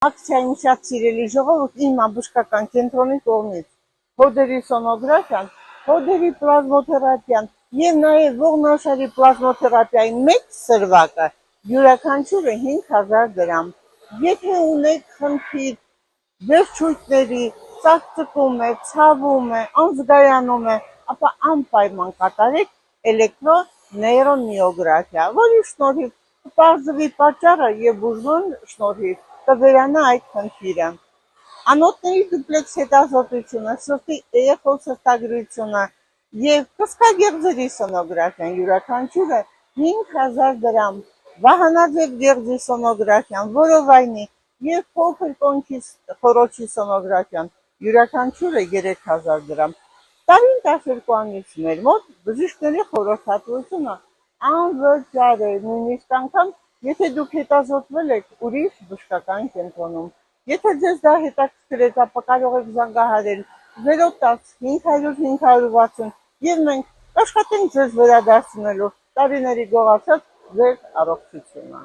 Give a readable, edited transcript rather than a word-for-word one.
Ակցիային շատ սիրելի ժողովուրդ իմ բժշկական կենտրոնի կողմից հոդերի սոնոգրաֆիան, հոդերի պլազմոթերապիան եւ նաեւ ողնաշարի պլազմոթերապիայի մեծ սրվակը յուրաքանչյուրը 5000 դրամ։ Եթե ունեք խնդիր վերջույթների, ծակծկում է, ցավում է, անզգայանում է, ապա անպայման կատարեք էլեկտրոնեյրոմիոգրաֆիա, որի շնորհիվ կպարզվի պատճառը եւ բուժման շնորհիվ կվերանա այդ խնդիրը։ Անոթների դուպլեքս հետազոտությունը, սրտի էխո սրտագրությունը եւ կսկագեղձերի սոնոգրաֆիան յուրաքանչյուրը 5000 դրամ, վահանաձև գեղձի սոնոգրաֆիան, որովայնի եւ փոքր կոնքի խոռոչի սոնոգրաֆիան յուրաքանչյուրը 3000 դրամ։ Տարին 12 ամիս մեր մոտ բժիշկների խորհրդատվությունը անվճար է, նույնիսկ անգամ եթե դուք հետազոտվել եք ուրիշ բժշկական կենտրոնում։ Եթե ձեզ դա հետաքրքիր է, ապա կարող եք զանգահարել 010 500 560 եւ մենք կաշխատենք ձեզ վերադարձնելու տարիների գողացած ձեր առողջությունը։